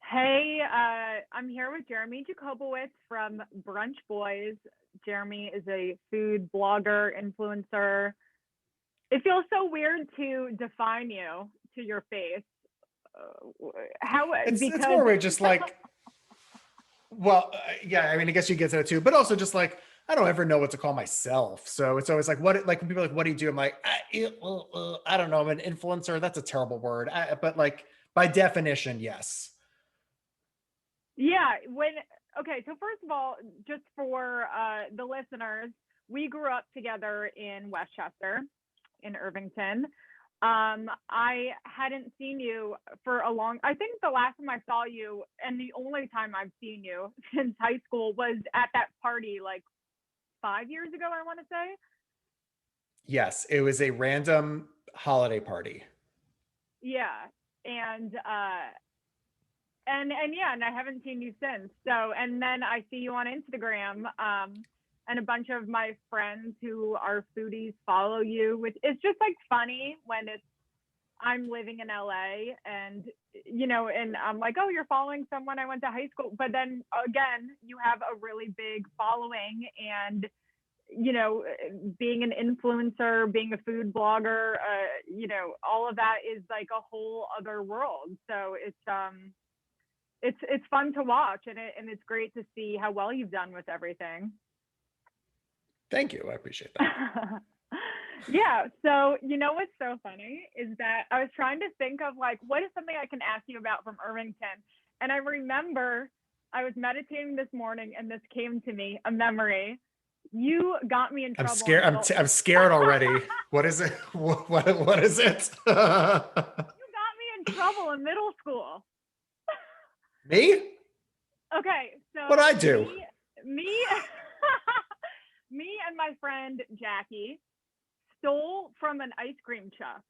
Hey, I'm here with Jeremy Jacobowitz from Brunch Boys. Jeremy is a food blogger, influencer. It feels so weird to define you to your face. How, It's because, more way just like, well, yeah, I mean, I guess you get that too, but also just like, I don't ever know what to call myself. So it's always like, like when people are like, what do you do? I'm like, I don't know. I'm an influencer. That's a terrible word. But like by definition, yes. yeah, okay, so first of all, just for the listeners, we grew up together in Westchester, in Irvington. I hadn't seen you for I think the last time I saw you, and the only time I've seen you since high school, was at that party like 5 years ago, I want to say. Yes, it was a random holiday party. Yeah. And, and yeah, and I haven't seen you since. So, and then I see you on Instagram, and a bunch of my friends who are foodies follow you, which is just like funny when I'm living in LA and and I'm like, oh, you're following someone I went to high school, but then again, you have a really big following, and being an influencer, being a food blogger, all of that is like a whole other world. So it's fun to watch, and it's great to see how well you've done with everything. Thank you. I appreciate that. Yeah. So, what's so funny is that I was trying to think of like, what is something I can ask you about from Irvington? And I remember I was meditating this morning and this came to me, a memory. You got me in I'm trouble in scared. middle. I'm scared already. What is it? What is it? You got me in trouble in middle school. Me? Okay. What'd So I do? me, me and my friend Jackie stole from an ice cream truck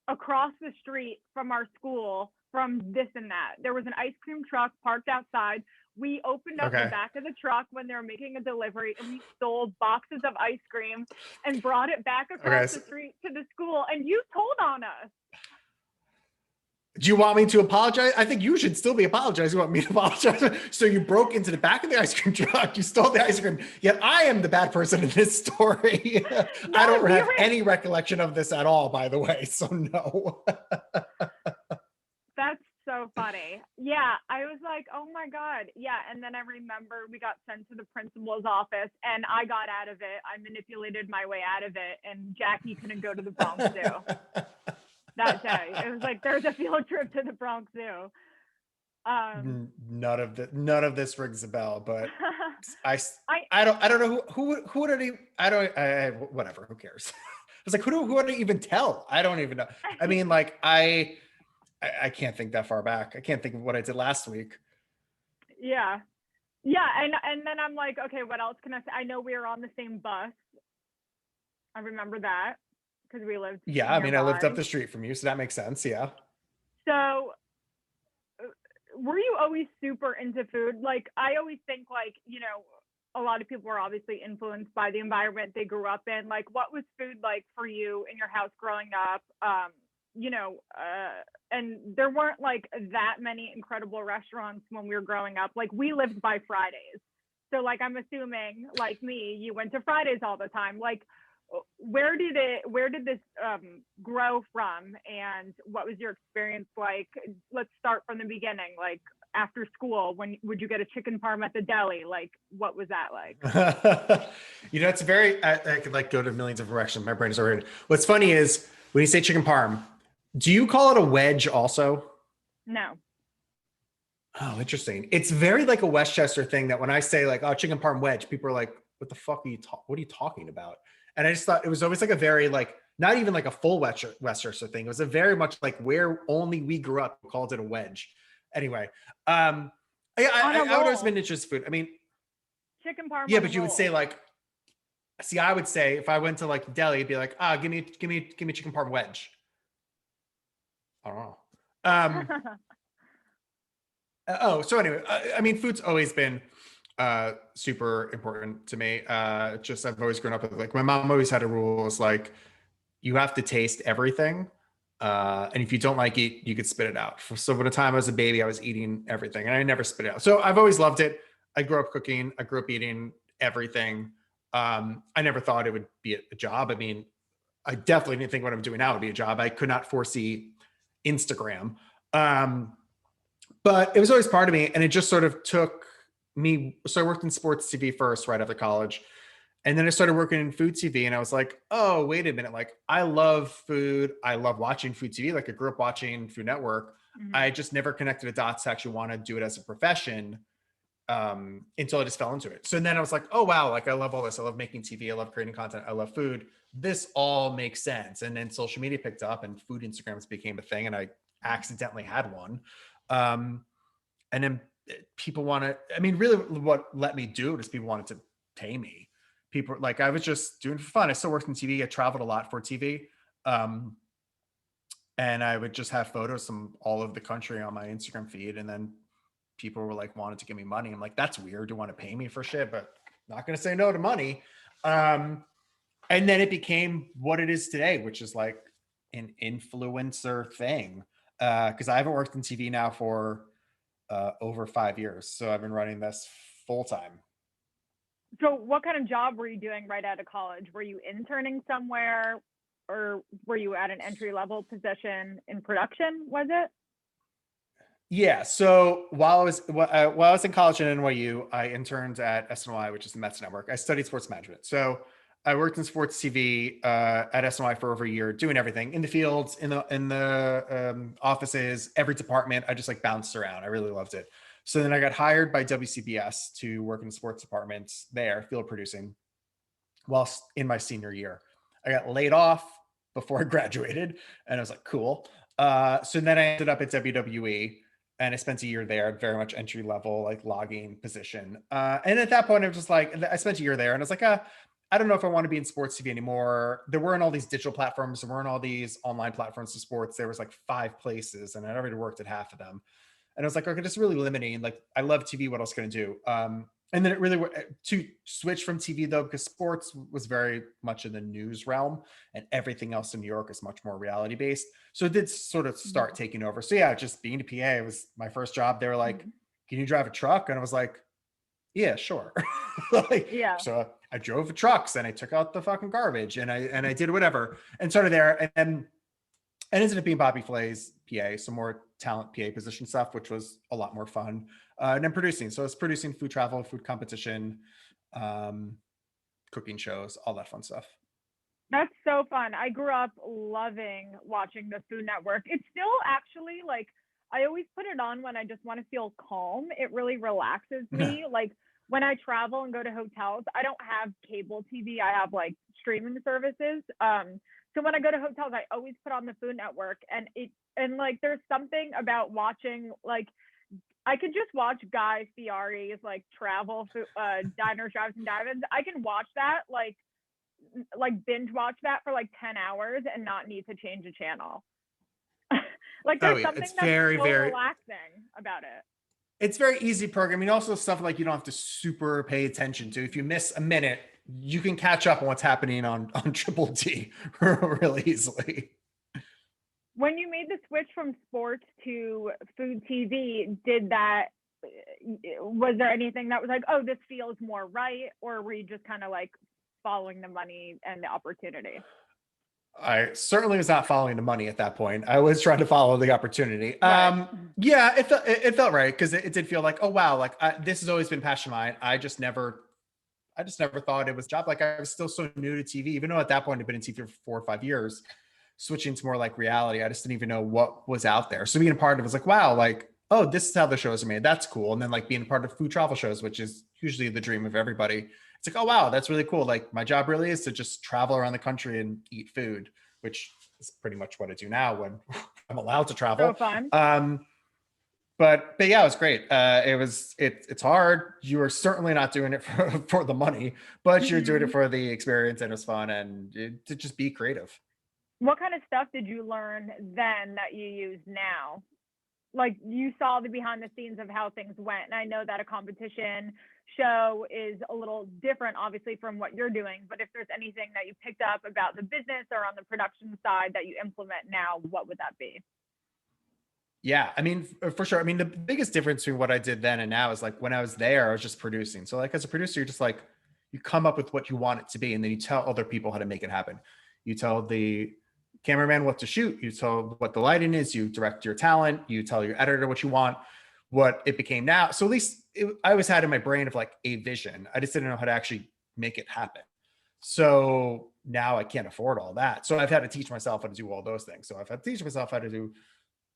across the street from our school, from this and that. There was an ice cream truck parked outside. We opened up the Okay. back of the truck when they were making a delivery, and we stole boxes of ice cream and brought it back across Okay. the street to the school, and you told on us. Do you want me to apologize? I think you should still be apologizing. You want me to apologize? So you broke into the back of the ice cream truck. You stole the ice cream. Yet I am the bad person in this story. No, I don't you have ran. any recollection of this at all, by the way. So no. That's so funny. Yeah, I was like, oh my God. Yeah. And then I remember we got sent to the principal's office, and I got out of it. I manipulated my way out of it, and Jackie couldn't go to the Bronx Zoo that day. It was like, there's a field trip to the Bronx Zoo. None of this rings a bell, but I I I don't know who would it I don't whatever, who cares? I was like, who would I even tell? I don't even know. I mean, like I can't think that far back. I can't think of what I did last week. yeah. Yeah, and then I'm like, okay, what else can I say? I know we were on the same bus. I remember that because we lived Yeah, I mean, I lived up nearby. the street from you, so that makes sense. Yeah. So were you always super into food? Like, I always think, like, a lot of people are obviously influenced by the environment they grew up in. Like, what was food like for you in your house growing up? And there weren't like that many incredible restaurants when we were growing up. Like, we lived by Fridays. So like, I'm assuming like me, you went to Fridays all the time. Like, where did this grow from, and what was your experience like? Let's start from the beginning. Like, after school, when would you get a chicken parm at the deli? Like, what was that like? It's very, I could like go to millions of directions. My brain is already. What's funny is when you say chicken parm, do you call it a wedge also? No. Oh, interesting. It's very like a Westchester thing that when I say like, oh, chicken parm wedge, people are like, what the fuck are you what are you talking about? And I just thought it was always like a very like, not even like a full Westchester thing. It was a very much like where only we grew up called it a wedge. Anyway, On a I would always roll. been interested in food. I mean, Chicken parm yeah, on a but you would say roll. like, see, I would say if I went to like deli, it'd be like, give me chicken parm wedge. I don't know. Um, so anyway, I mean, food's always been super important to me. Just I've always grown up with like my mom always had a rule is like you have to taste everything. And if you don't like it, you could spit it out. So by the time I was a baby, I was eating everything and I never spit it out. So I've always loved it. I grew up cooking. I grew up eating everything. I never thought it would be a job. I mean, I definitely didn't think what I'm doing now would be a job. I could not foresee Instagram. But it was always part of me. And it just sort of took me. So I worked in sports TV first, right after college. And then I started working in food TV and I was like, oh, wait a minute. Like, I love food. I love watching food TV. Like, I grew up watching Food Network. I just never connected the dots to actually want to do it as a profession until I just fell into it. So then I was like, oh, wow. Like, I love all this. I love making TV. I love creating content. I love food. This all makes sense. And then social media picked up and food Instagrams became a thing. And I accidentally had one. And then people want to, I mean, really what let me do it is people wanted to pay me. People, like, I was just doing it for fun. I still worked in TV. I traveled a lot for TV. And I would just have photos from all over the country on my Instagram feed. And then people were like, wanted to give me money. I'm like, that's weird. You want to pay me for shit, but not going to say no to money. And then it became what it is today, which is like an influencer thing. Cause I haven't worked in TV now for over 5 years. So I've been running this full time. So what kind of job were you doing right out of college? Were you interning somewhere or were you at an entry level position in production? Was it? Yeah. So while I was in college at NYU, I interned at SNY, which is the Mets Network. I studied sports management. So I worked in sports TV at SNY for over a year, doing everything in the fields, in the offices, every department. I just like bounced around. I really loved it. So then I got hired by WCBS to work in the sports department there, field producing, whilst in my senior year. I got laid off before I graduated, and I was like, cool. So then I ended up at WWE, and I spent a year there, very much entry level, like logging position. And at that point, I was just like, I spent a year there, and I was like, I don't know if I want to be in sports TV anymore. There weren't all these digital platforms. There weren't all these online platforms to sports. There was like 5 places, and I'd already worked at half of them. And I was like, okay, this is really limiting. Like, I love TV. What else can I do? And then it really to switch from TV though, because sports was very much in the news realm, and everything else in New York is much more reality based. So it did sort of start taking over. So yeah, just being a PA, it was my first job. They were like, "Can you drive a truck?" And I was like, "Yeah, sure." Like, Yeah. so I drove the trucks and I took out the fucking garbage and I did whatever and started there. And then and ended up being Bobby Flay's PA, some more talent PA position stuff, which was a lot more fun. And then producing. So it's producing food travel, food competition, cooking shows, all that fun stuff. That's so fun. I grew up loving watching the Food Network. It's still actually like I always put it on when I just want to feel calm. It really relaxes me. Like when I travel and go to hotels, I don't have cable TV. I have like streaming services. So when I go to hotels, I always put on the Food Network, and like there's something about watching, like I could just watch Guy Fieri's like travel diners, drives and dives. I can watch that like binge watch that for like 10 hours and not need to change a channel. Like there's something it's that's very, so very relaxing about it. it's very easy programming. Also stuff like you don't have to super pay attention to. If you miss a minute, you can catch up on what's happening on Triple D really easily. When you made the switch from sports to food TV, did that was there anything that was like, oh, this feels more right, or were you just kind of like following the money and the opportunity? I certainly was not following the money at that point. I was trying to follow the opportunity. Right. Yeah, it felt right because it did feel like, oh wow, like this has always been passion of mine. I just never thought it was a job. Like I was still so new to TV, even though at that point I'd been in TV for 4 or 5 years. Switching to more like reality, I just didn't even know what was out there. So being a part of it was like, wow, like, oh, this is how the shows are made. That's cool. And then like being a part of food travel shows, which is usually the dream of everybody. It's like, oh wow, that's really cool. Like my job really is to just travel around the country and eat food, which is pretty much what I do now when I'm allowed to travel. So fun. But yeah, it was great. It's hard. You are certainly not doing it for the money, but you're doing it for the experience, and it's fun and to just be creative. What kind of stuff did you learn then that you use now? like you saw the behind the scenes of how things went. And I know that a competition show is a little different, obviously, from what you're doing. But if there's anything that you picked up about the business or on the production side that you implement now, what would that be? Yeah, I mean, for sure. I mean, the biggest difference between what I did then and now is like when I was there, I was just producing. So like as a producer, you're just like, you come up with what you want it to be, and then you tell other people how to make it happen. You tell the cameraman what to shoot, you tell what the lighting is, you direct your talent, you tell your editor what you want, what it became now. So at least I always had in my brain of like a vision. I just didn't know how to actually make it happen. So now I can't afford all that. So I've had to teach myself how to do all those things. So I've had to teach myself how to do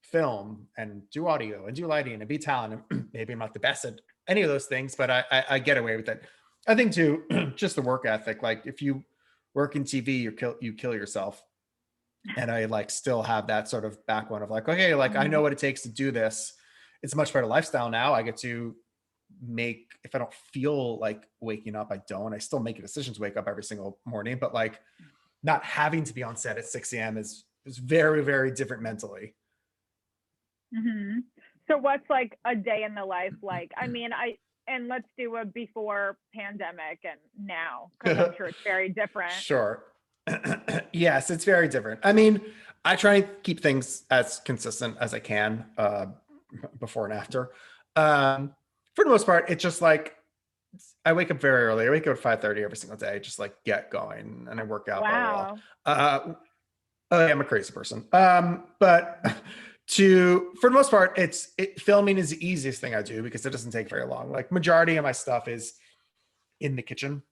film and do audio and do lighting and be talented. Maybe I'm not the best at any of those things, but I get away with it. I think too, just the work ethic. Like if you work in TV, you kill yourself. And I like still have that sort of backbone of like, okay, like I know what it takes to do this. It's a much better lifestyle now. I get to make, if I don't feel like waking up, I don't. I still make a decision to wake up every single morning, but like not having to be on set at 6 a.m. is very, very different mentally. Mm-hmm. So what's like a day in the life like? I mean, and let's do a before pandemic and now, because I'm sure it's very different. Sure. Yes, it's very different. I mean, I try and keep things as consistent as I can before and after. For the most part, it's just like I wake up very early. I wake up at 5:30 every single day, just like get going, and I work out. Wow. Blah, blah, blah. I'm a crazy person. But for the most part, filming is the easiest thing I do because it doesn't take very long. Like majority of my stuff is in the kitchen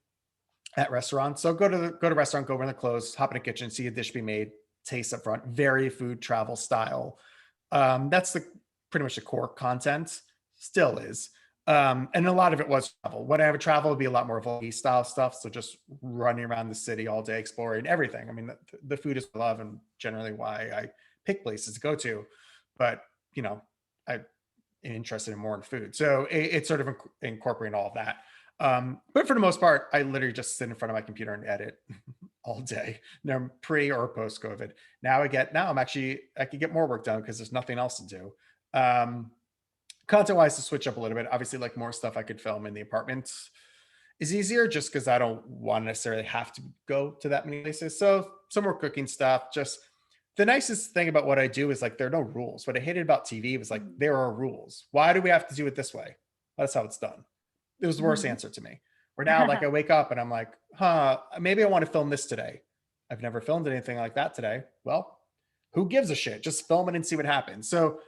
at restaurants. So go to restaurant, go over in the clothes, hop in the kitchen, see a dish be made, taste up front, very food travel style. That's pretty much the core content, still is. And a lot of it was travel. When I have travel, would be a lot more vloggy style stuff. So just running around the city all day, exploring everything. I mean, the food is what I love and generally why I pick places to go to. But, I'm interested in more in food. So it's sort of incorporating all of that. But for the most part, I literally just sit in front of my computer and edit all day. No pre or post COVID. Now I could get more work done because there's nothing else to do. Content wise, to switch up a little bit, obviously like more stuff I could film in the apartment is easier just because I don't want to necessarily have to go to that many places. So some more cooking stuff. Just the nicest thing about what I do is like there are no rules. What I hated about TV was like there are rules. Why do we have to do it this way? That's how it's done. It was the worst answer to me. Where now, like I wake up and I'm like, maybe I want to film this today. I've never filmed anything like that today. Well, who gives a shit? Just film it and see what happens. So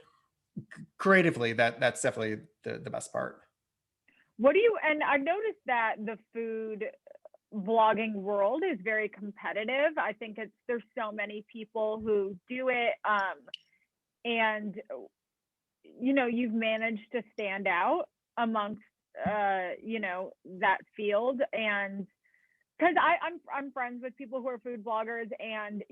creatively, that's definitely the best part. And I've noticed that the food vlogging world is very competitive. I think there's so many people who do it. And you've managed to stand out amongst that field. And because I'm friends with people who are food bloggers, and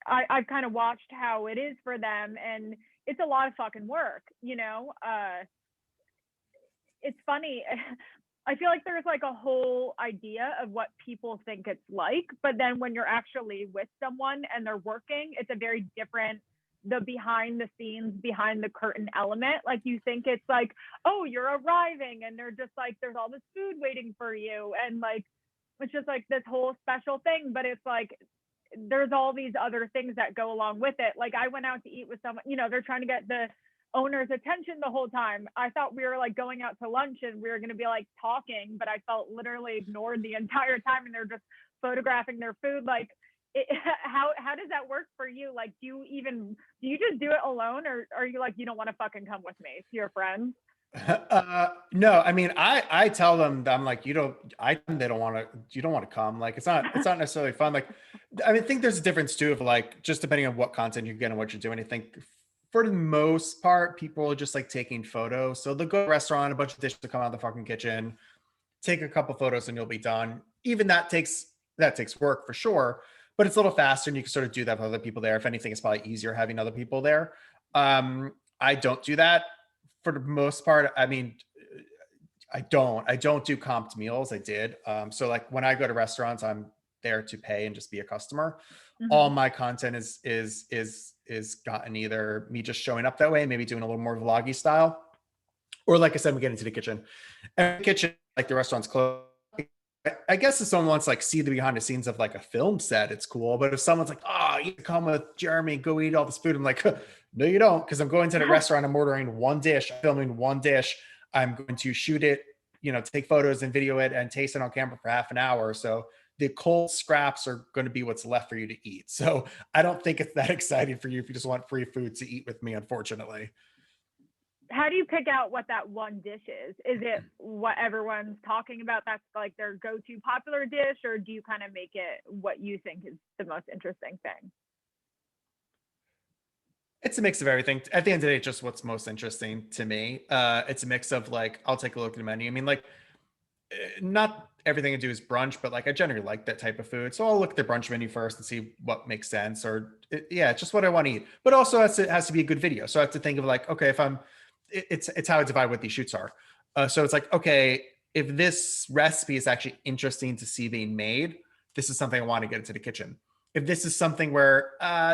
I've kind of watched how it is for them, and it's a lot of fucking work. It's funny. I feel like there's like a whole idea of what people think it's like, but then when you're actually with someone and they're working, it's a very different, the behind the scenes, behind the curtain element. Like you think it's like, oh, you're arriving and they're just like, there's all this food waiting for you. And like, it's just like this whole special thing, but it's like, there's all these other things that go along with it. Like I went out to eat with someone, they're trying to get the owner's attention the whole time. I thought we were like going out to lunch and we were going to be like talking, but I felt literally ignored the entire time, and they're just photographing their food. Like how does that work for you? Like do you just do it alone, or are you like, you don't want to fucking come with me to your friends? No, I mean, I tell them that I'm like, you don't want to come. Like, it's not necessarily fun. Like, I mean, I think there's a difference too of like, just depending on what content you get and what you're doing. I think for the most part, people are just like taking photos. So they'll go to a restaurant, a bunch of dishes to come out of the fucking kitchen, take a couple photos and you'll be done. Even that takes work for sure, but it's a little faster and you can sort of do that with other people there. If anything, it's probably easier having other people there. I don't do that. For the most part, I mean, I don't do comped meals. I did. So like when I go to restaurants, I'm there to pay and just be a customer. Mm-hmm. All my content is is gotten either me just showing up that way, maybe doing a little more vloggy style, or like I said, we get into the kitchen. And the kitchen, like the restaurant's closed. I guess if someone wants like see the behind the scenes of like a film set, it's cool. But if someone's like, oh, you can come with Jeremy, go eat all this food, I'm like, no, you don't, because I'm going to the restaurant, I'm ordering one dish, filming one dish, I'm going to shoot it, take photos and video it and taste it on camera for half an hour. So the cold scraps are going to be what's left for you to eat. So I don't think it's that exciting for you if you just want free food to eat with me, unfortunately. How do you pick out what that one dish is? Is it what everyone's talking about? That's like their go-to popular dish, or do you kind of make it what you think is the most interesting thing? It's a mix of everything. At the end of the day, it's just what's most interesting to me. It's a mix of like, I'll take a look at the menu. I mean, like, not everything I do is brunch, but like I generally like that type of food. So I'll look at the brunch menu first and see what makes sense, or it's just what I want to eat. But also it has to be a good video. So I have to think of like, okay, if it's how I divide what these shoots are. So it's like, okay, if this recipe is actually interesting to see being made, this is something I want to get into the kitchen. If this is something where,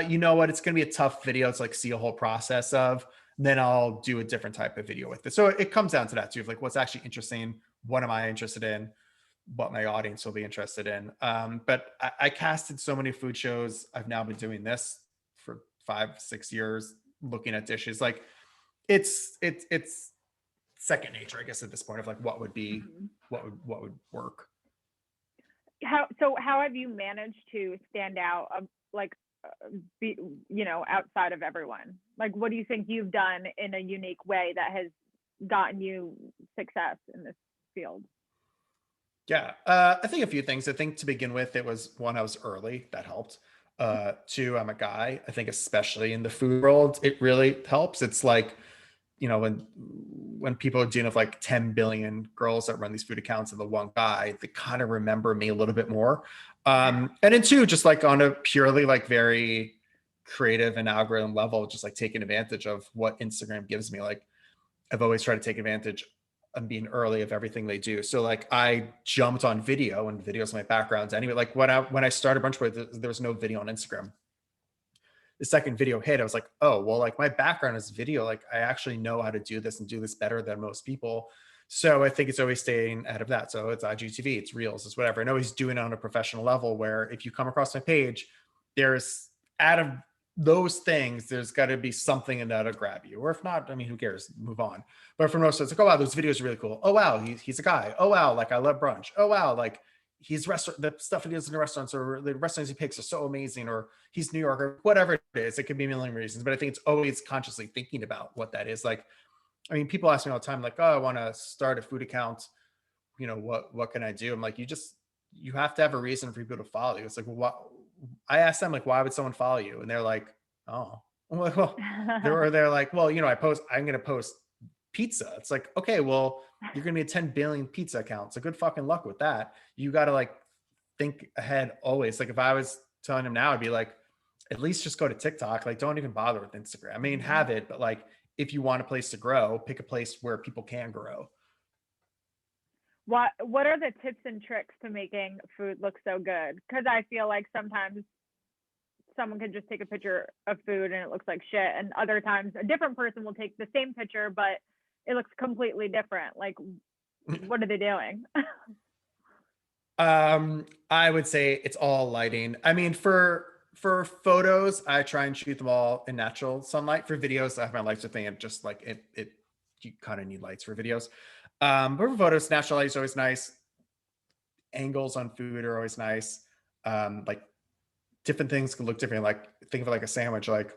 you know what, it's going to be a tough video to like see a whole process of, then I'll do a different type of video with it. So it comes down to that too, of like what's actually interesting, what am I interested in, what my audience will be interested in. But I casted so many food shows. I've now been doing this for 5-6 years, looking at dishes. Like it's second nature, I guess, at this point, of like what would be, what would work. How have you managed to stand out, outside of everyone? Like, what do you think you've done in a unique way that has gotten you success in this field? Yeah, I think a few things. I think to begin with, it was one, I was early, that helped. Two, I'm a guy. I think especially in the food world, it really helps. It's like, when people are dealing with like 10 billion girls that run these food accounts and the one guy, they kind of remember me a little bit more. And then two, just like on a purely like very creative and algorithm level, just like taking advantage of what Instagram gives me. Like I've always tried to take advantage of being early of everything they do. So like I jumped on video, and video's my background anyway. Like when I started Brunch Boy, there was no video on Instagram. The second video hit, I was like, oh, well, like my background is video. Like I actually know how to do this and do this better than most people. So I think it's always staying ahead of that. So it's IGTV, it's Reels, it's whatever. I know he's doing it on a professional level, where if you come across my page, there's, out of those things, there's got to be something in that to grab you. Or if not, I mean, who cares? Move on. But for most, it's like, oh wow, those videos are really cool. Oh wow, he's a guy. Oh wow, like I love brunch. Oh wow, like the stuff he does in the restaurants, or the restaurants he picks are so amazing, or he's New York, or whatever it is. It could be a million reasons, but I think it's always consciously thinking about what that is. Like, I mean, people ask me all the time, like, oh, I want to start a food account. What can I do? I'm like, you have to have a reason for people to follow you. It's like, well, what? I asked them, like, why would someone follow you? And they're like, oh, well, they're like, well, I'm going to post pizza. It's like, okay, well, you're going to be a 10 billion pizza account. So good fucking luck with that. You got to like think ahead always. Like if I was telling him now, I'd be like, at least just go to TikTok. Like don't even bother with Instagram. I mean, have it, but like, if you want a place to grow, pick a place where people can grow. What are the tips and tricks to making food look so good? Because I feel like sometimes someone can just take a picture of food and it looks like shit, and other times a different person will take the same picture but it looks completely different. Like, what are they doing? I would say it's all lighting. I mean, for photos, I try and shoot them all in natural sunlight. For videos, I have my lights with me, and just like it you kind of need lights for videos. But for photos, natural light is always nice. Angles on food are always nice. Like different things can look different. Like think of it like a sandwich. Like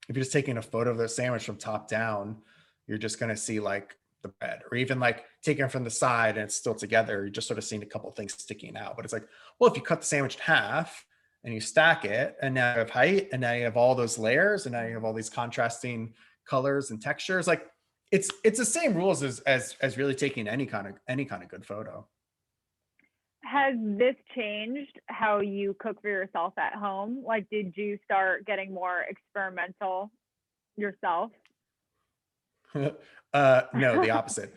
if you're just taking a photo of the sandwich from top down, you're just gonna see like the bread, or even like taking it from the side and it's still together. You're just sort of seeing a couple of things sticking out. But it's like, well, if you cut the sandwich in half and you stack it, and now you have height, and now you have all those layers, and now you have all these contrasting colors and textures. Like it's the same rules as really taking any kind of good photo. Has this changed how you cook for yourself at home? Like, did you start getting more experimental yourself? No, the opposite.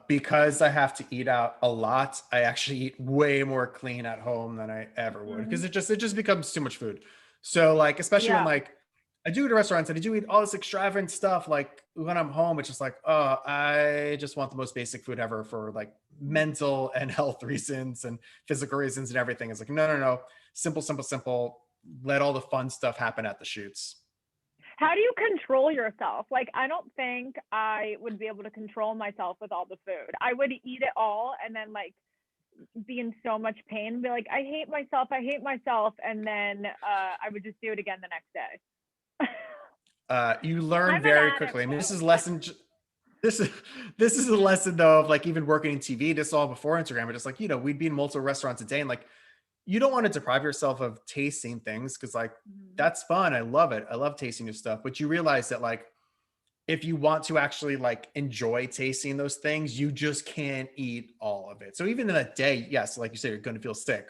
Because I have to eat out a lot, I actually eat way more clean at home than I ever would, because it just becomes too much food. So like, especially when Yeah. like I do eat at restaurants and I do eat all this extravagant stuff. Like when I'm home, it's just like, oh, I just want the most basic food ever for like mental and health reasons and physical reasons and everything. It's like, no, no, no. Simple, simple, simple. Let all the fun stuff happen at the shoots. How do you control yourself? Like, I don't think I would be able to control myself with all the food. I would eat it all and then like be in so much pain and be like, I hate myself, I hate myself. And then I would just do it again the next day. You learn I'm an very addict, quickly. I mean, this is though. lesson. This is this is a lesson though of like even working in TV. This is all before Instagram, but just like we'd be in multiple restaurants a day, and like you don't want to deprive yourself of tasting things because like Mhm. that's fun. I love it. I love tasting new stuff. But you realize that like if you want to actually like enjoy tasting those things, you just can't eat all of it. So even in that day, yes, like you said, you're going to feel sick.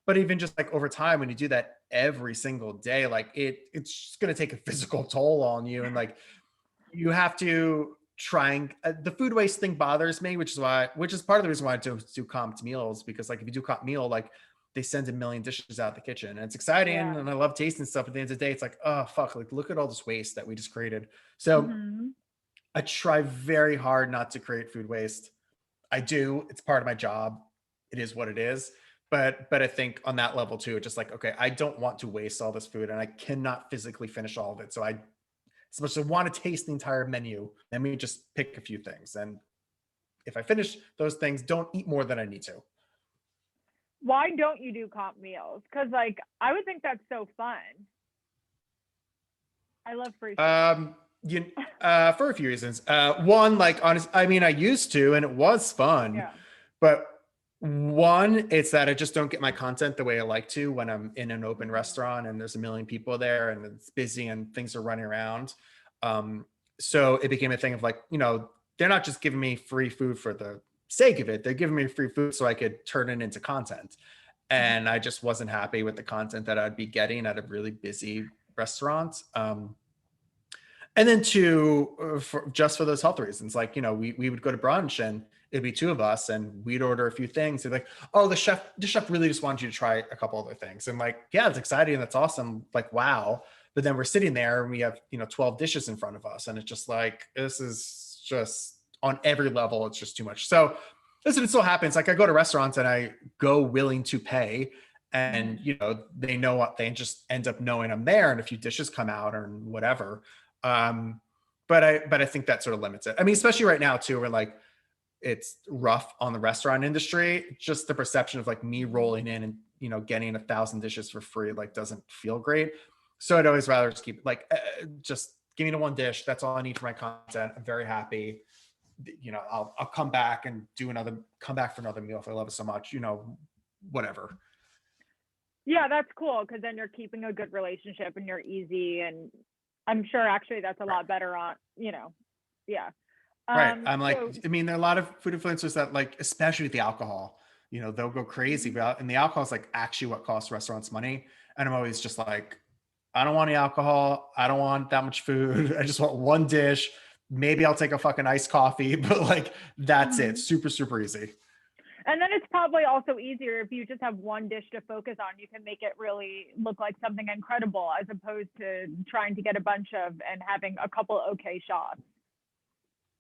But even just like over time, when you do that every single day, like it's just going to take a physical toll on you. And like you have to try and the food waste thing bothers me, which is part of the reason why I do comped meals, because like if you do comp meal, like they send a million dishes out the kitchen and it's exciting Yeah. and I love tasting stuff. At the end of the day, it's like, oh fuck, like look at all this waste that we just created. So Hmm. I try very hard not to create food waste. I do. It's part of my job. It is what it is. But I think on that level too, it's just like, okay, I don't want to waste all this food and I cannot physically finish all of it. So I as much as I want to taste the entire menu, let me just pick a few things. And if I finish those things, don't eat more than I need to. Why don't you do comp meals? Because like I would think that's so fun. I love free food. Um, you for a few reasons. One, like honest, I mean, I used to, and it was fun, Yeah. but one, it's that I just don't get my content the way I like to when I'm in an open Mhm. restaurant and there's a million people there and it's busy and things are running around. Um, so it became a thing of like, they're not just giving me free food for the sake of it. They're giving me free food so I could turn it into content. And I just wasn't happy with the content that I'd be getting at a really busy restaurant. And then two, just for those health reasons, like, we would go to brunch and it'd be two of us and we'd order a few things. They're like, oh, the chef really just wanted you to try a couple other things. And like, yeah, it's exciting. That's awesome. Like, wow. But then we're sitting there and we have, 12 dishes in front of us. And it's just like, this is just on every level. It's just too much. So listen, it still happens. Like I go to restaurants and I go willing to pay and, Mhm. they know what they just end up knowing I'm there and a few dishes come out or whatever. um, but I think that sort of limits it. I mean, especially right now too, where like it's rough on the restaurant industry. Just the perception of like me Mhm. rolling in and getting 1,000 dishes for free like doesn't feel great. So I'd always rather just keep like just give me the one dish. That's all I need for my content. I'm very happy. I'll come back and come back for another meal if I love it so much. Whatever. Yeah, that's cool because then you're keeping a good relationship and you're easy and I'm sure actually that's a Right. lot better on, yeah. Right. I'm like, So I mean, there are a lot of food influencers that like, especially with the alcohol, they'll go crazy mhm. about, and the alcohol is like actually what costs restaurants money. And I'm always just like, I don't want any alcohol. I don't want that much food. I just want one dish. Maybe I'll take a fucking iced coffee, but like, that's it. Mhm. Super, super easy. And then it's probably also easier if you just have one dish to focus on. You can make it really look like something incredible as opposed to trying to get a bunch of and having a couple okay shots.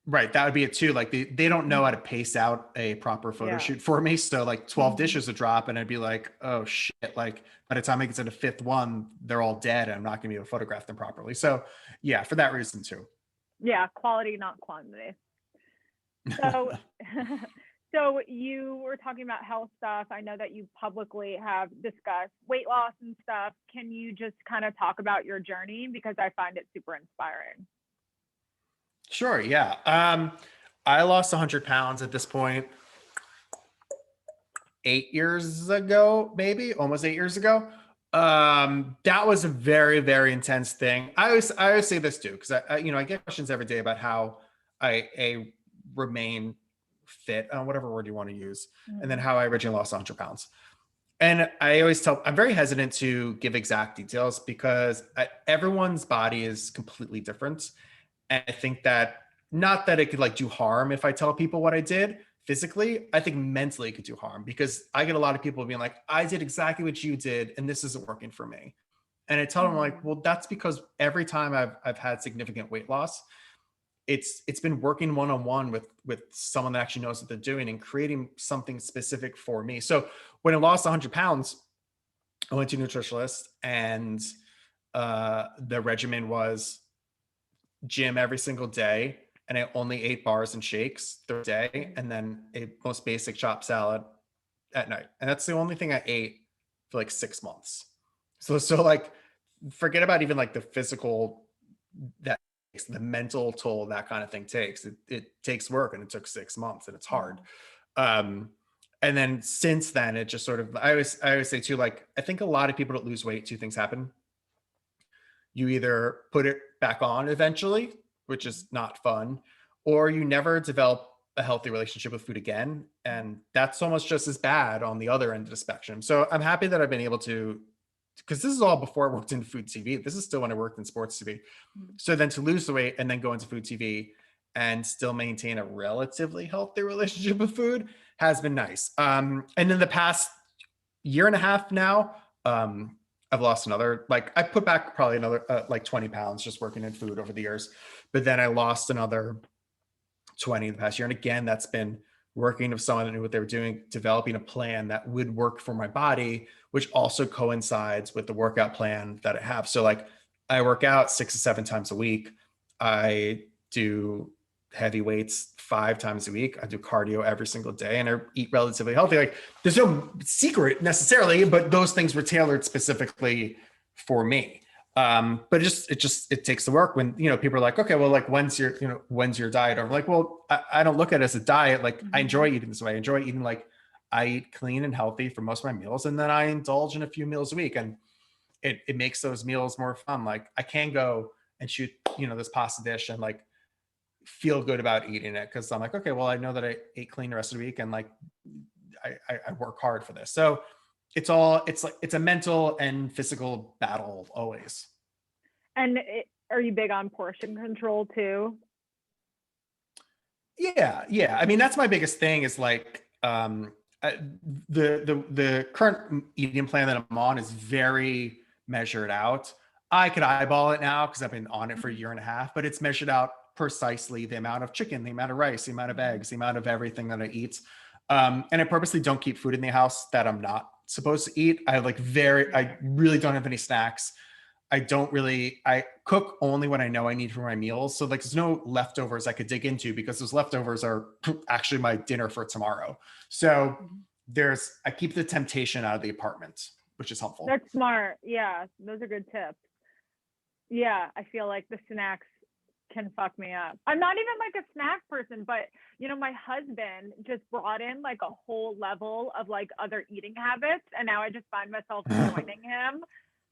Right. That would be it too. Like they don't know how to Mhm. pace out a proper photo Yeah. shoot for me. So like 12 Mhm. dishes would drop and I'd be like, oh shit. Like by the time I get to the fifth one, they're all dead and I'm not gonna be able to photograph them properly. So yeah, for that reason too. Yeah, quality not quantity. So so you were talking about health stuff. I know that you publicly have discussed weight loss and stuff. Can you just kind of talk about your journey because I find it super inspiring. Sure. Yeah. I lost 100 pounds at this point 8 years ago, maybe almost 8 years ago. That was a very, very intense thing. I always say this too, because I get questions every day about how I remain fit, whatever word you want to use, and then Mhm. how I originally lost 100 pounds. And I always I'm very hesitant to give exact details because everyone's body is completely different. And I think that not that it could like do harm if I tell people what I did physically, I think mentally it could do harm because I get a lot of people being like, I did exactly what you did and this isn't working for me. And I told him like, well, that's because every time I've had significant weight loss, it's been working one-on-one with someone that actually knows what they're doing and creating something specific for me. So when I lost 100 pounds, I went to a nutritionist, and the regimen was gym every single day, and I only ate bars and shakes through the day, and then a most basic chopped salad at night. And that's the only thing I ate for like 6 months. So like, forget about even like the physical, that the mental toll that kind of thing takes. It takes work, and it took 6 months, and it's hard. And then since then, it just sort of, I always say too, like, I think a lot of people that lose weight, two things happen. You either put it back on eventually, which is not fun, or you never develop a healthy relationship with food again. And that's almost just as bad on the other end of the spectrum. So I'm happy that I've been able to, because this is all before I worked in food TV. This is still when I worked in sports TV. So then to lose the weight and then go into food TV and still maintain a relatively healthy relationship with food has been nice. And in the past year and a half now, I've lost another, like, I put back probably another like 20 pounds just working in food over the years, but then I lost another 20 in the past year. And again, that's been working with someone that knew what they were doing, developing a plan that would work for my body, which also coincides with the workout plan that I have. So like, I work out 6 to 7 times a week. I do heavy weights 5 times a week. I do cardio every single day, and I eat relatively healthy. Like, there's no secret necessarily, but those things were tailored specifically for me. But it takes the work when, people are like, okay, well, like, when's your diet? Or I'm like, well, I don't look at it as a diet. Like, I enjoy eating this way. I enjoy eating, like, I eat clean and healthy for most of my meals. And then I indulge in a few meals a week, and it makes those meals more fun. Like, I can go and shoot, this pasta dish and like feel good about eating it, because I'm like, okay, well, I know that I ate clean the rest of the week, and like I work hard for this. So it's a mental and physical battle always. And are you big on portion control too? Yeah. I mean, that's my biggest thing is like, the current eating plan that I'm on is very measured out. I could eyeball it now because I've been on it for a year and a half, but it's measured out precisely, the amount of chicken, the amount of rice, the amount of eggs, the amount of everything that I eat. And I purposely don't keep food in the house that I'm not supposed to eat. I really don't have any snacks. I cook only when I know I need for my meals. So like, there's no leftovers I could dig into, because those leftovers are actually my dinner for tomorrow. So I keep the temptation out of the apartment, which is helpful. That's smart. Yeah, those are good tips. Yeah, I feel like the snacks can fuck me up. I'm not even like a snack person, but my husband just brought in like a whole level of like other eating habits, and now I just find myself joining him.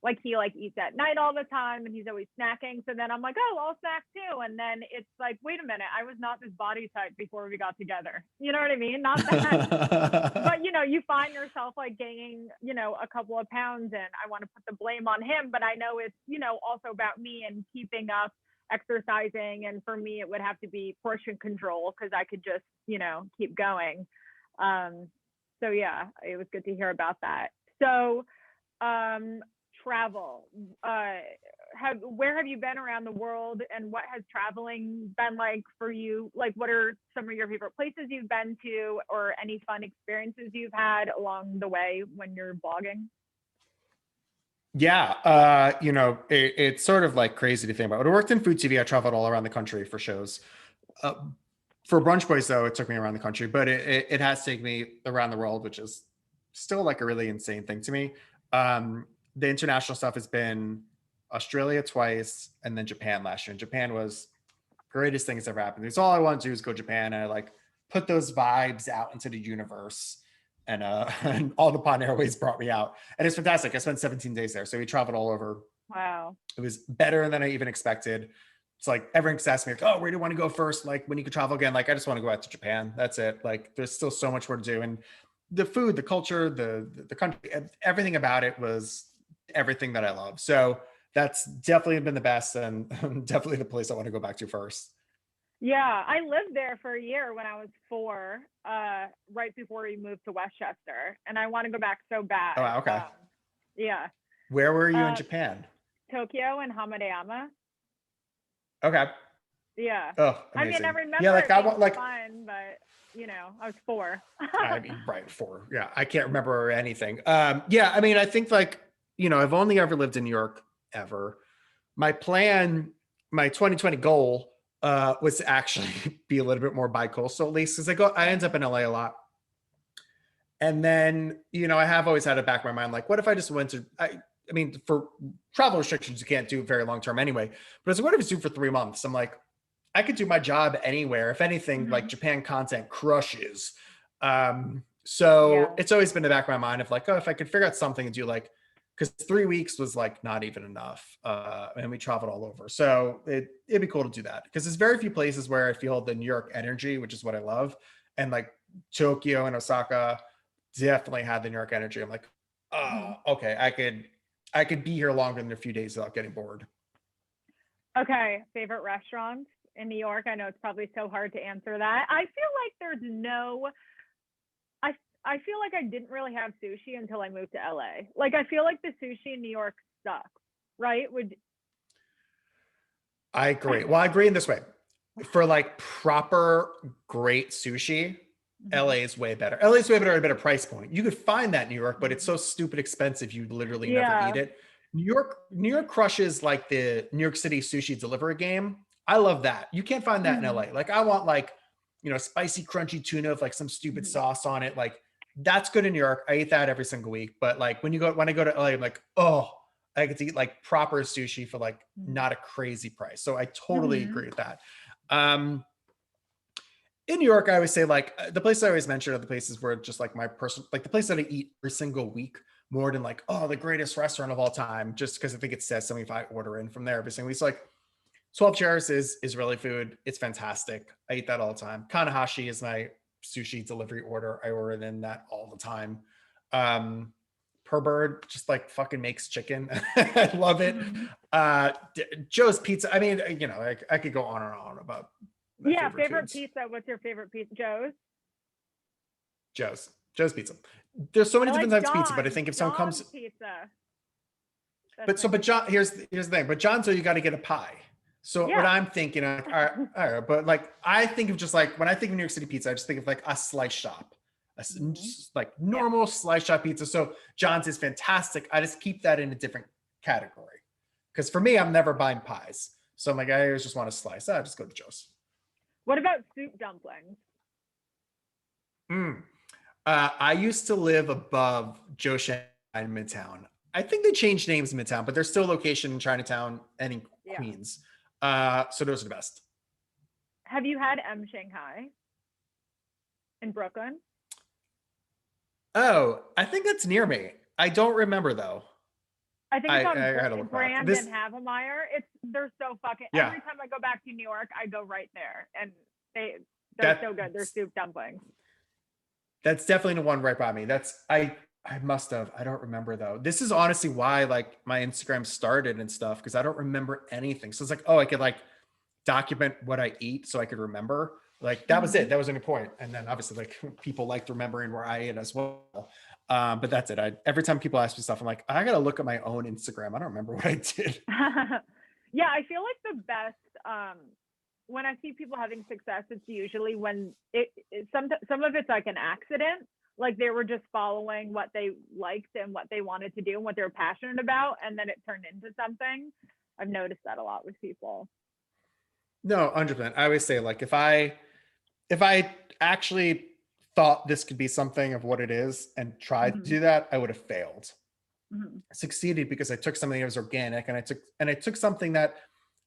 Like, he like eats at night all the time, and he's always snacking. So then I'm like, oh, I'll snack too. And then it's like, wait a minute, I was not this body type before we got together. You know what I mean? Not that, but you find yourself like gaining, a couple of pounds, and I want to put the blame on him, but I know it's, also about me and keeping up exercising. And for me, it would have to be portion control, because I could just, keep going. So yeah, it was good to hear about that. So, travel, where have you been around the world, and what has traveling been like for you? Like, what are some of your favorite places you've been to, or any fun experiences you've had along the way when you're blogging? Yeah, it's sort of like crazy to think about. When I worked in food TV, I traveled all around the country for shows. For Brunch Boys, though, it took me around the country, but it has taken me around the world, which is still like a really insane thing to me. The international stuff has been Australia twice, and then Japan last year. And Japan was the greatest thing that's ever happened. It's all I want to do is go to Japan, and I like put those vibes out into the universe. And and All Nippon Airways brought me out, and it's fantastic. I spent 17 days there, so we traveled all over. Wow, it was better than I even expected. It's like everyone asks me, like, "Oh, where do you want to go first? Like, when you could travel again?" Like, I just want to go out to Japan. That's it. Like, there's still so much more to do, and the food, the culture, the country, everything about it was everything that I love. So that's definitely been the best, and definitely the place I want to go back to first. yeah, I lived there for a year when I was 4, right before we moved to Westchester, and I want to go back so bad. Oh, okay. Yeah. Where were you in Uh, Japan? Tokyo and Hamadayama. Okay. Yeah. Oh, I mean, I amazing. Yeah, remember like it I being want like fun, but I was 4. I mean, right, four. Yeah, I can't remember anything. Yeah, I mean, I think like, I've only ever lived in New York ever. My plan, my 2020 goal was to actually be a little bit more bi-coastal, at least because I end up in LA a lot. And then, I have always had it back in my mind, like, what if I just went to, I mean, for travel restrictions, you can't do very long term anyway. But it's like, what if it's do for 3 months? I'm like, I could do my job anywhere. If anything, like Japan content crushes. So Yeah. it's always been in the back of my mind of like, oh, if I could figure out something to do, like, because 3 weeks was like not even enough. And we traveled all over. So it'd be cool to do that because there's very few places where I feel the New York energy, which is what I love. And like Tokyo and Osaka definitely had the New York energy. I'm like, oh, okay, I could be here longer than a few days without getting bored. Okay. Favorite restaurants in New York? I know it's probably so hard to answer that. I feel like there's no. I feel like I didn't really have sushi until I moved to LA. Like I feel like the sushi in New York sucks, right? I agree. Well, I agree in this way. For like proper great sushi, LA is way better. LA is way better at a better price point. You could find that in New York, but it's so stupid expensive you literally never eat it. New York crushes like the New York City sushi delivery game. I love that. You can't find that in LA. Like I want like, spicy crunchy tuna with like some stupid sauce on it. Like that's good in New York. I eat that every single week. But like when I go to LA, I'm like, oh, I get to eat like proper sushi for like not a crazy price. So I totally agree with that. In New York, I always say like the places I always mention are the places where just like my personal, like the place that I eat every single week more than like, oh, the greatest restaurant of all time, just because I think it says something if I order in from there every single week. So like 12 Chairs is Israeli food. It's fantastic. I eat that all the time. Kanahashi is my sushi delivery order. I order in that all the time. Per Bird just like fucking makes chicken. I love it. Joe's Pizza. I mean, I could go on and on about my favorite pizza. What's your favorite pizza? Joe's Pizza. There's so many different types of pizza, but I think if someone comes pizza. But John, here's the thing. But John, so you got to get a pie. So what I'm thinking, like, all right, but like I think of just like when I think of New York City pizza, I just think of like a slice shop, like normal slice shop pizza. So John's is fantastic. I just keep that in a different category because for me, I'm never buying pies. So I'm like, I always just want to slice. I just go to Joe's. What about soup dumplings? I used to live above Joe Shen in Midtown. I think they changed names in Midtown, but there's still a location in Chinatown and in Queens. So those are the best. Have you had M Shanghai in Brooklyn? Oh, I think that's near me. I don't remember though. I think it's on Brand and Havemeyer. They're so fucking. Every time I go back to New York, I go right there, and they're so good. They're soup dumplings. That's definitely the one right by me. I must have. I don't remember though. This is honestly why like my Instagram started and stuff because I don't remember anything. So it's like, oh, I could like document what I eat so I could remember. Like that was it. That was any point. And then obviously like people liked remembering where I ate as well. But that's it. Every time people ask me stuff, I'm like, I gotta look at my own Instagram. I don't remember what I did. Yeah, I feel like the best when I see people having success, it's usually when some of it's like an accident. Like they were just following what they liked and what they wanted to do and what they were passionate about, and then it turned into something. I've noticed that a lot with people. No, 100%. I always say like if I actually thought this could be something of what it is and tried to do that, I would have failed. I succeeded because I took something that was organic and I took something that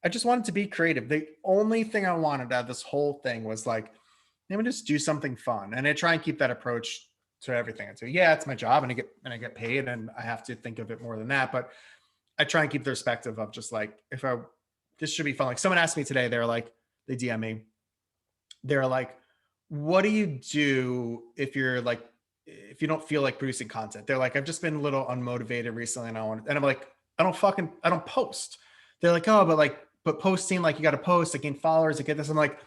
I just wanted to be creative. The only thing I wanted out of this whole thing was like, let me just do something fun. And I try and keep that approach to everything I do. Yeah, it's my job and I get paid and I have to think of it more than that. But I try and keep the perspective of just like, this should be fun. Like someone asked me today, they DM me. They're like, what do you do if you don't feel like producing content? They're like, I've just been a little unmotivated recently and I'm like, I don't post. They're like, oh, but posting, like you got to post, I gain followers, I get this. I'm like,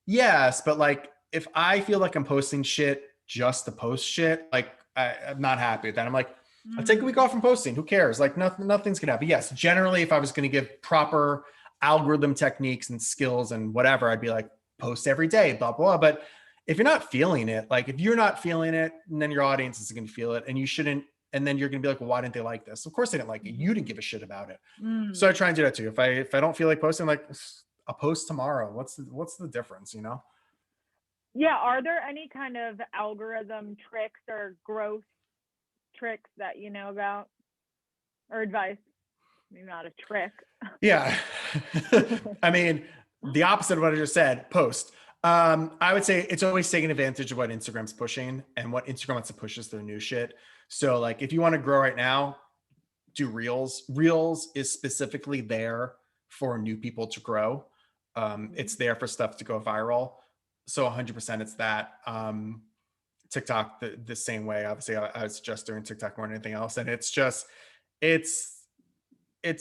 yes, but like, if I feel like I'm posting shit just to post shit, like I'm not happy with that. I'm like, I'll take a week off from posting. Who cares? Like nothing's gonna happen. Yes, generally, if I was gonna give proper algorithm techniques and skills and whatever, I'd be like, post every day, blah, blah. But if you're not feeling it, like if you're not feeling it, and then your audience isn't gonna feel it, and you shouldn't, and then you're gonna be like, well, why didn't they like this? Of course they didn't like it. You didn't give a shit about it. So I try and do that too. If I don't feel like posting, like I'll post tomorrow. What's the difference, you know? Yeah. Are there any kind of algorithm tricks or growth tricks that you know about, or advice? Maybe not a trick. Yeah. I mean, the opposite of what I just said, post. I would say it's always taking advantage of what Instagram's pushing, and what Instagram wants to push is their new shit. So like if you want to grow right now, do reels. Reels is specifically there for new people to grow. It's there for stuff to go viral. So 100% it's that. TikTok the same way. Obviously, I was just doing TikTok more than anything else, and it's just it's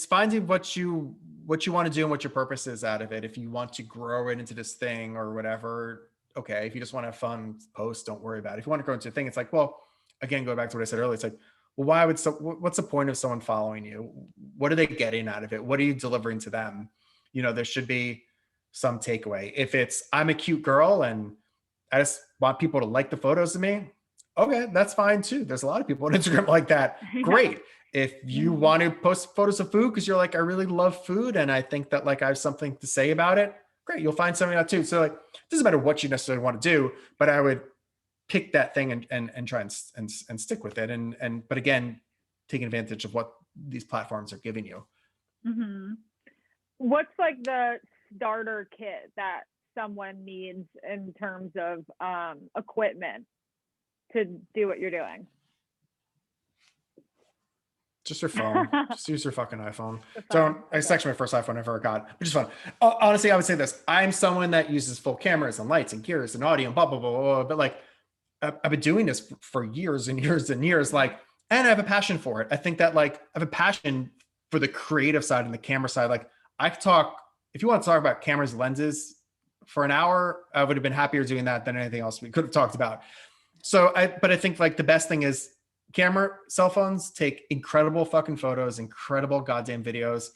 finding what you want to do and what your purpose is out of it. If you want to grow it into this thing or whatever, okay. If you just want to have fun, post, don't worry about it. If you want to grow into a thing, it's like, well, again, go back to what I said earlier. It's like, well, what's the point of someone following you? What are they getting out of it? What are you delivering to them? You know, there should be some takeaway. If it's, I'm a cute girl and I just want people to like the photos of me, okay, that's fine too. There's a lot of people on Instagram like that. Great. If you want to post photos of food because you're like, I really love food and I think that like I have something to say about it, great, you'll find something out too. So like, it doesn't matter what you necessarily want to do, but I would pick that thing and try and stick with it. But again, taking advantage of what these platforms are giving you. What's like the starter kit that someone needs in terms of equipment to do what you're doing? Just your phone. Just use your fucking iPhone. It's actually my first iPhone I ever got, which is fun. Honestly, I would say this. I'm someone that uses full cameras and lights and gears and audio and blah, blah, blah, blah. But like, I've been doing this for years and years and years. Like, and I have a passion for it. I think that like, I have a passion for the creative side and the camera side. Like I could talk, if you want to talk about cameras, lenses for an hour, I would have been happier doing that than anything else we could have talked about. But I think like the best thing is cell phones take incredible fucking photos, incredible goddamn videos.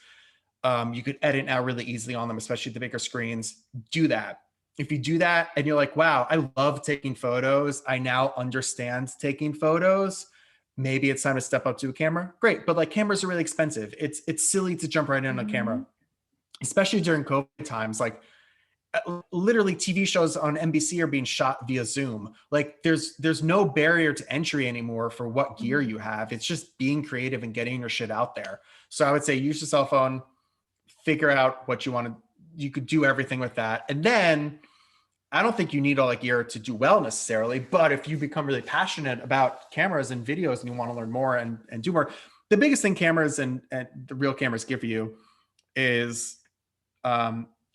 You could edit now really easily on them, especially the bigger screens. Do that. If you do that and you're like, wow, I love taking photos. I now understand taking photos. Maybe it's time to step up to a camera. Great. But like cameras are really expensive. It's silly to jump right in on a camera, especially during COVID times. Like literally TV shows on NBC are being shot via Zoom. Like there's no barrier to entry anymore for what gear you have. It's just being creative and getting your shit out there. So I would say use your cell phone, figure out what you want to, you could do everything with that. And then I don't think you need all that gear to do well necessarily, but if you become really passionate about cameras and videos and you want to learn more and do more, the biggest thing cameras and the real cameras give you is,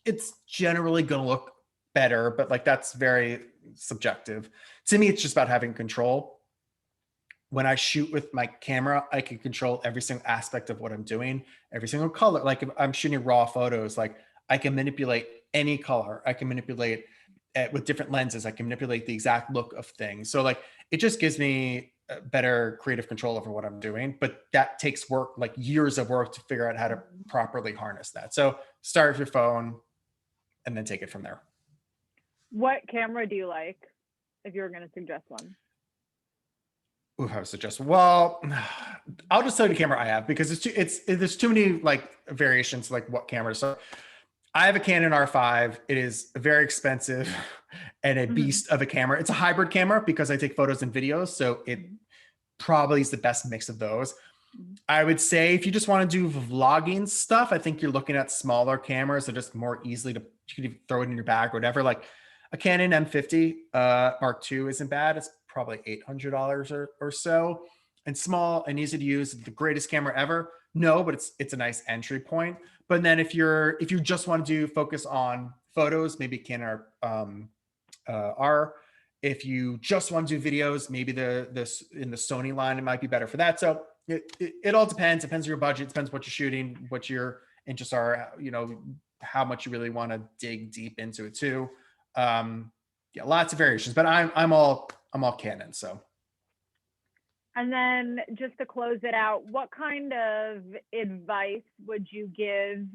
it's generally going to look better, but like that's very subjective. To me, it's just about having control. When I shoot with my camera, I can control every single aspect of what I'm doing, every single color. Like if I'm shooting raw photos, like I can manipulate any color. I can manipulate it with different lenses. I can manipulate the exact look of things. So like, it just gives me better creative control over what I'm doing, but that takes work, like years of work to figure out how to properly harness that. So start with your phone and then take it from there. What camera do you like if you were going to suggest one? Ooh, I would suggest, well, I'll just tell you the camera I have because there's too many like variations, like what camera. So I have a Canon R5. It is very expensive and a beast of a camera. It's a hybrid camera because I take photos and videos. So it probably is the best mix of those. I would say if you just want to do vlogging stuff, I think you're looking at smaller cameras that are just more easily to, you can even throw it in your bag or whatever. Like a Canon M50 Mark II isn't bad. It's probably $800 or so, and small and easy to use. The greatest camera ever? No, but it's a nice entry point. But then if you just want to focus on photos, maybe Canon R. If you just want to do videos, maybe this in the Sony line, it might be better for that. So it all depends. Depends on your budget. Depends what you're shooting, what your interests are. You know how much you really want to dig deep into it too. Yeah, lots of variations. But I'm all Canon. So And then just to close it out, what kind of advice would you give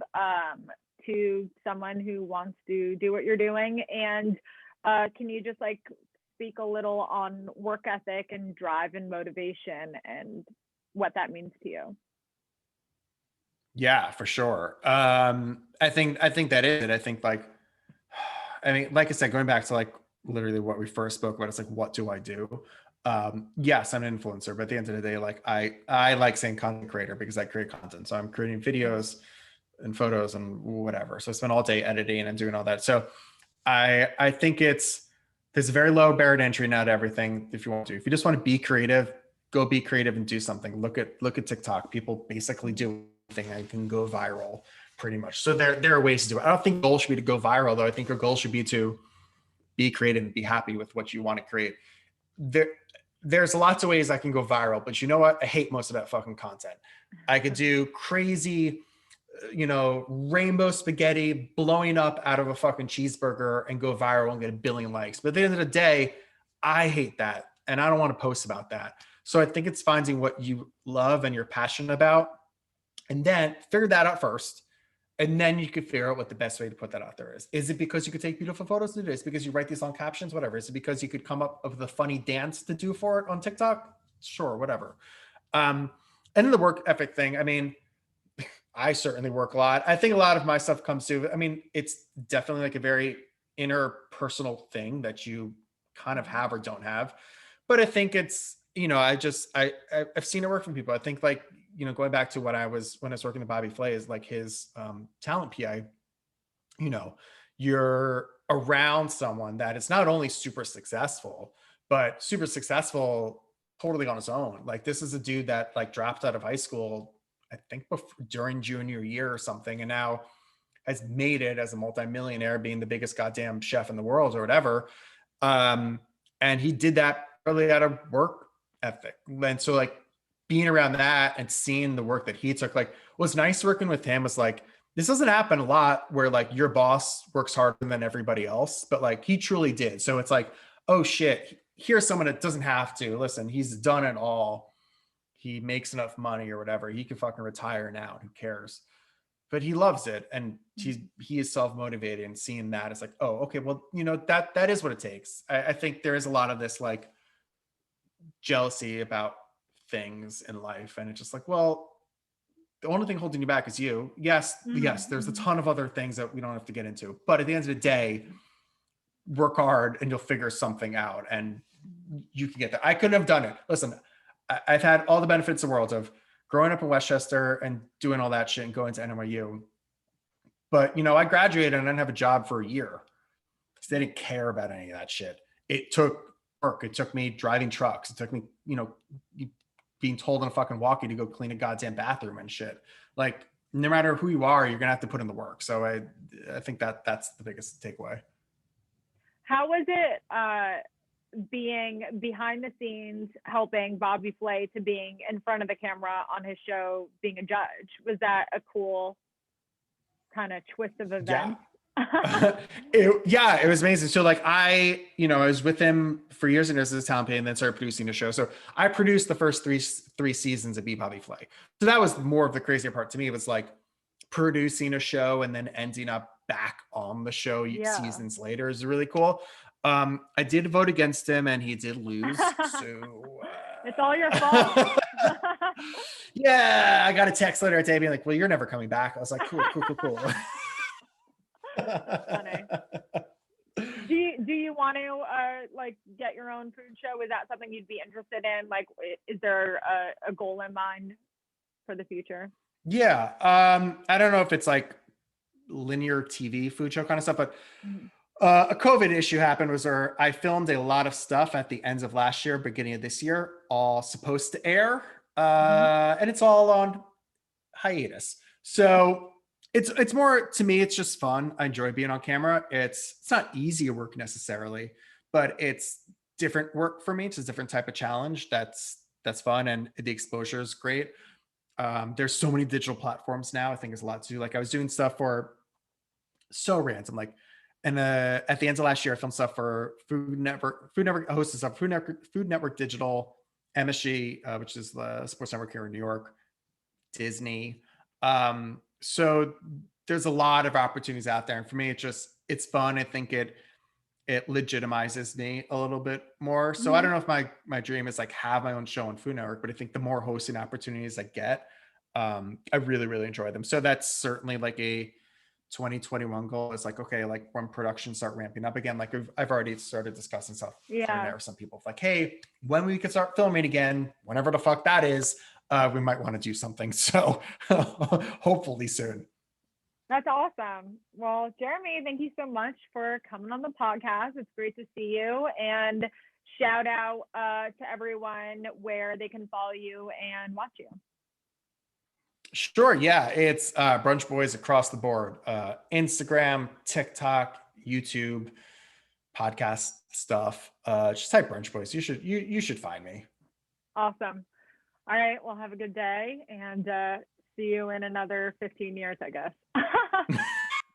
to someone who wants to do what you're doing? And can you just like speak a little on work ethic and drive and motivation and what that means to you? Yeah, for sure. I think that is it. I think like, I mean, like I said, going back to like literally what we first spoke about, it's like, what do I do? Yes, I'm an influencer, but at the end of the day, like I like saying content creator because I create content. So I'm creating videos and photos and whatever. So I spend all day editing and doing all that. So I think there's a very low barrier to entry now to everything. If you want to, if you just want to be creative, go be creative and do something. Look at TikTok. People basically do anything and can go viral pretty much. So there are ways to do it. I don't think the goal should be to go viral though. I think your goal should be to be creative and be happy with what you want to create. There's lots of ways I can go viral, but you know what? I hate most of that fucking content. I could do crazy, rainbow spaghetti blowing up out of a fucking cheeseburger and go viral and get 1 billion likes. But at the end of the day, I hate that. And I don't want to post about that. So I think it's finding what you love and you're passionate about and then figure that out first. And then you could figure out what the best way to put that out there is. Is it because you could take beautiful photos to do this? Because you write these long captions, whatever. Is it because you could come up with a funny dance to do for it on TikTok? Sure, whatever. And then the work ethic thing, I mean, I certainly work a lot. I think a lot of my stuff comes to, I mean, it's definitely like a very interpersonal thing that you kind of have or don't have. But I think it's, I've seen it work from people. I think like, going back to when I was working with Bobby Flay is like his talent PI, you're around someone that is not only super successful, but super successful totally on his own. Like this is a dude that like dropped out of high school, I think during junior year or something, and now has made it as a multimillionaire, being the biggest goddamn chef in the world or whatever. And he did that really out of work ethic. And so like being around that and seeing the work that he took, like what's nice working with him was like, this doesn't happen a lot where like your boss works harder than everybody else, but like he truly did. So it's like, oh shit, here's someone that doesn't have to listen. He's done it all. He makes enough money or whatever. He can fucking retire now. Who cares? But he loves it. And he is self-motivated, and seeing that it's like, oh, okay, well, that is what it takes. I think there is a lot of this like jealousy about things in life. And it's just like, well, the only thing holding you back is you. Yes, there's a ton of other things that we don't have to get into. But at the end of the day, work hard and you'll figure something out and you can get that. I couldn't have done it. Listen, I've had all the benefits of the world of growing up in Westchester and doing all that shit and going to NYU. But, I graduated and I didn't have a job for a year because they didn't care about any of that shit. It took work. It took me driving trucks. It took me, being told on a fucking walkie to go clean a goddamn bathroom and shit. Like, no matter who you are, you're going to have to put in the work. So I think that's the biggest takeaway. How was it being behind the scenes, helping Bobby Flay, to being in front of the camera on his show, being a judge? Was that a cool kind of twist of events? It was amazing. So like I was with him for years and years as a talent PA, and then started producing a show. So I produced the first three seasons of Be Bobby Flay. So that was more of the crazier part to me. It was like producing a show and then ending up back on the show seasons later is really cool. I did vote against him and he did lose. So it's all your fault. Yeah, I got a text later that day being like, well, you're never coming back. I was like, cool. Funny. Do you want to like get your own food show? Is that something you'd be interested in? Like, is there a goal in mind for the future? Yeah. I don't know if it's like linear TV food show kind of stuff, but a COVID issue happened where I filmed a lot of stuff at the ends of last year, beginning of this year, all supposed to air. And it's all on hiatus. So it's more, to me, it's just fun. I enjoy being on camera. It's not easy work necessarily, but it's different work for me. It's a different type of challenge. That's fun. And the exposure is great. There's so many digital platforms now. I think there's a lot to do. Like I was doing stuff for so random, like, and at the end of last year, I filmed stuff for Food Network. I hosted stuff, Food Network Digital, MSG, which is the sports network here in New York, Disney. So there's a lot of opportunities out there. And for me, it's fun. I think it legitimizes me a little bit more. So I don't know if my dream is like have my own show on Food Network, but I think the more hosting opportunities I get, I really, really enjoy them. So that's certainly like a 2021 goal is like, okay, like when productions start ramping up again, like I've already started discussing stuff here and there with some people. Like, hey, when we can start filming again, whenever the fuck that is, we might want to do something. So hopefully soon. That's awesome. Well, Jeremy, thank you so much for coming on the podcast. It's great to see you, and shout out to everyone where they can follow you and watch you. Sure. Yeah. It's Brunch Boys across the board. Instagram, TikTok, YouTube, podcast stuff. Just type Brunch Boys. You should find me. Awesome. All right. Well, have a good day, and see you in another 15 years, I guess.